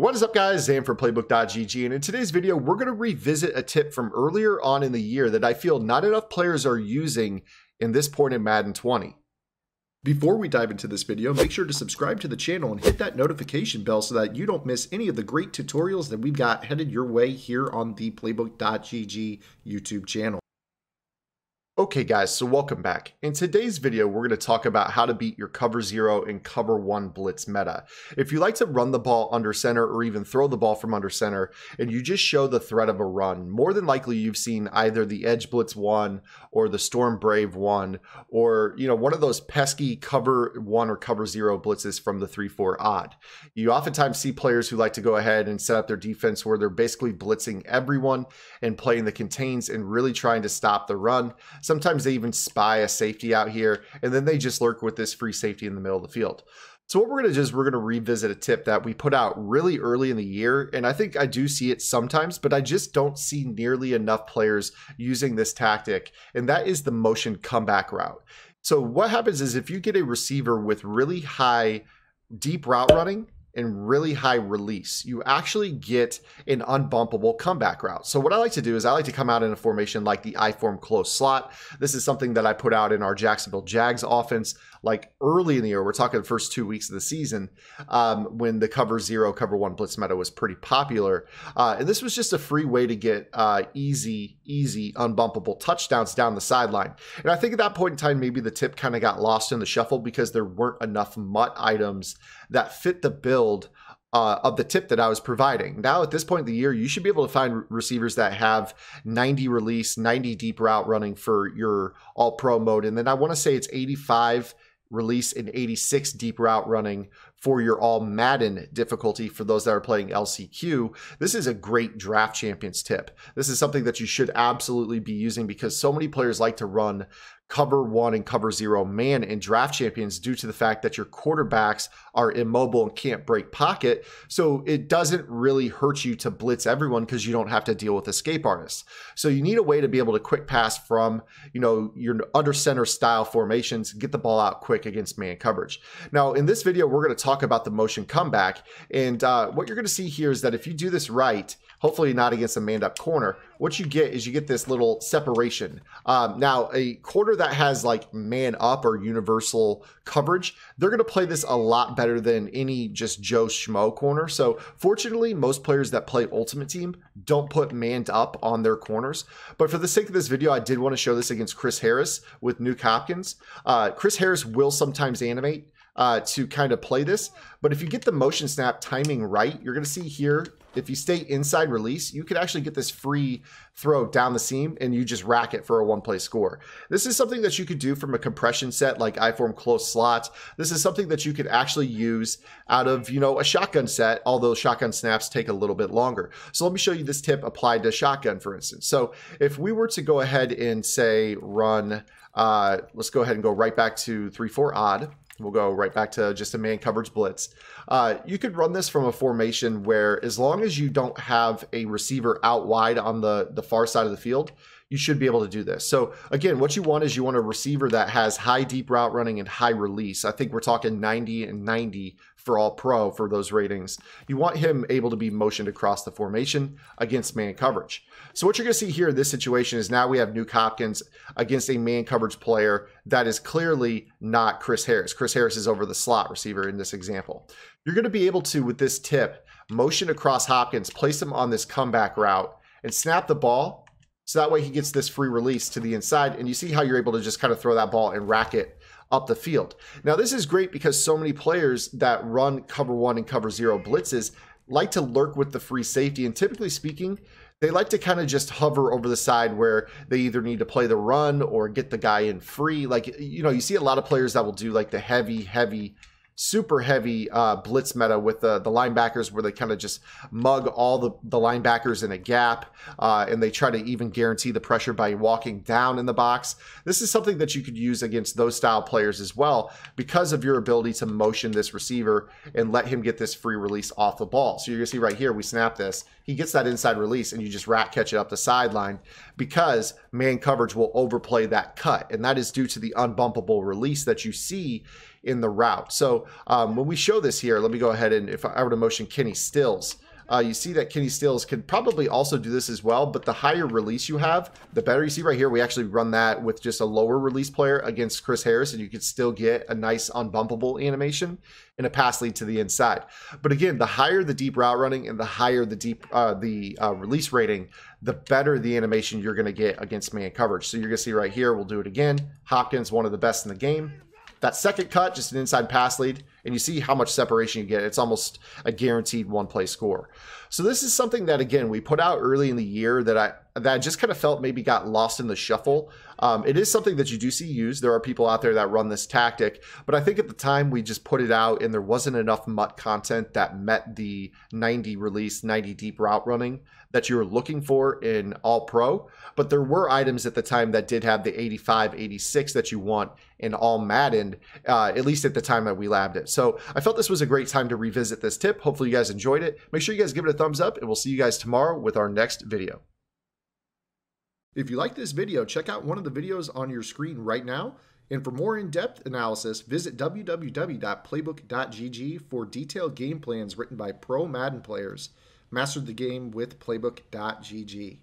What is up, guys? Zan for Playbook.gg, and in today's video we're going to revisit a tip from earlier on in the year that I feel not enough players are using in this point in Madden 20. Before we dive into this video, make sure to subscribe to the channel and hit that notification bell so that you don't miss any of the great tutorials that we've got headed your way here on the Playbook.gg YouTube channel. Okay guys, so welcome back. In today's video, we're going to talk about how to beat your cover 0 and cover 1 blitz meta. If you like to run the ball under center or even throw the ball from under center and you just show the threat of a run, more than likely you've seen either the Edge Blitz 1 or the Storm Brave 1 or one of those pesky cover 1 or cover 0 blitzes from the 3-4 odd. You oftentimes see players who like to go ahead and set up their defense where they're basically blitzing everyone and playing the contains and really trying to stop the run. Sometimes they even spy a safety out here, and then they just lurk with this free safety in the middle of the field. So what we're going to do is we're going to revisit a tip that we put out really early in the year, and I think I do see it sometimes, but I just don't see nearly enough players using this tactic, and that is the motion comeback route. So what happens is if you get a receiver with really high deep route running and really high release, you actually get an unbumpable comeback route. So what I like to do is I like to come out in a formation like the I-form close slot. This is something that I put out in our Jacksonville Jags offense like early in the year. We're talking the first 2 weeks of the season when the cover 0, cover 1 blitz meta was pretty popular. And this was just a free way to get easy unbumpable touchdowns down the sideline. And I think at that point in time, maybe the tip kind of got lost in the shuffle because there weren't enough MUT items that fit the build of the tip that I was providing. Now at this point in the year, you should be able to find receivers that have 90 release, 90 deep route running for your all pro mode. And then I want to say it's 85 release and 86 deep route running for your all Madden difficulty for those that are playing LCQ. This is a great draft champions tip. This is something that you should absolutely be using because so many players like to run cover 1 and cover 0 man in draft champions due to the fact that your quarterbacks are immobile and can't break pocket. So it doesn't really hurt you to blitz everyone because you don't have to deal with escape artists. So you need a way to be able to quick pass from, your under center style formations, get the ball out quick against man coverage. Now in this video, we're going to talk about the motion comeback. And what you're going to see here is that if you do this right, hopefully not against a manned up corner, what you get is you get this little separation. Now a corner that has like man up or universal coverage, they're going to play this a lot better than any just Joe Schmo corner. So fortunately, most players that play Ultimate Team don't put manned up on their corners. But for the sake of this video, I did want to show this against Chris Harris with Nuke Hopkins. Chris Harris will sometimes animate to kind of play this, but if you get the motion snap timing right, you're going to see here, if you stay inside release, you could actually get this free throw down the seam and you just rack it for a one-play score. This is something that you could do from a compression set like I-form close slots. This is something that you could actually use out of, a shotgun set, although shotgun snaps take a little bit longer. So let me show you this tip applied to shotgun, for instance. So if we were to go ahead and say run, let's go ahead and go right back to 3-4 odd. We'll go right back to just a man coverage blitz. You could run this from a formation where as long as you don't have a receiver out wide on the far side of the field, you should be able to do this. So again, what you want is you want a receiver that has high deep route running and high release. I think we're talking 90 and 90 for all pro for those ratings. You want him able to be motioned across the formation against man coverage. So what you're going to see here in this situation is now we have Nuke Hopkins against a man coverage player that is clearly not Chris Harris. Chris Harris is over the slot receiver in this example. You're going to be able to, with this tip, motion across Hopkins, place him on this comeback route, and snap the ball. So that way he gets this free release to the inside, and you see how you're able to just kind of throw that ball and rack it up the field. Now this is great because so many players that run cover 1 and cover 0 blitzes like to lurk with the free safety, and typically speaking, they like to kind of just hover over the side where they either need to play the run or get the guy in free. Like, you see a lot of players that will do like the heavy, super heavy blitz meta with the linebackers where they kind of just mug all the linebackers in a gap and they try to even guarantee the pressure by walking down in the box. This is something that you could use against those style players as well because of your ability to motion this receiver and let him get this free release off the ball. So you're gonna see right here, we snap this, he gets that inside release and you just rat catch it up the sideline because man coverage will overplay that cut, and that is due to the unbumpable release that you see in the route. So when we show this here, let me go ahead and if I were to motion Kenny Stills, you see that Kenny Stills could probably also do this as well, but the higher release you have, the better. You see right here, we actually run that with just a lower release player against Chris Harris, and you could still get a nice unbumpable animation and a pass lead to the inside. But again, the higher the deep route running and the higher the release rating, the better the animation you're going to get against man coverage. So you're going to see right here, we'll do it again. Hopkins, one of the best in the game. That second cut, just an inside pass lead, and you see how much separation you get. It's almost a guaranteed one-play score. So this is something that, again, we put out early in the year that I just kind of felt maybe got lost in the shuffle. It is something that you do see used. There are people out there that run this tactic, but I think at the time we just put it out and there wasn't enough MUT content that met the 90 release, 90 deep route running that you were looking for in All Pro. But there were items at the time that did have the 85, 86 that you want in All Madden, at least at the time that we labbed it. So I felt this was a great time to revisit this tip. Hopefully you guys enjoyed it. Make sure you guys give it a thumbs up, and we'll see you guys tomorrow with our next video. If you like this video, check out one of the videos on your screen right now. And for more in-depth analysis, visit www.playbook.gg for detailed game plans written by pro Madden players. Master the game with playbook.gg.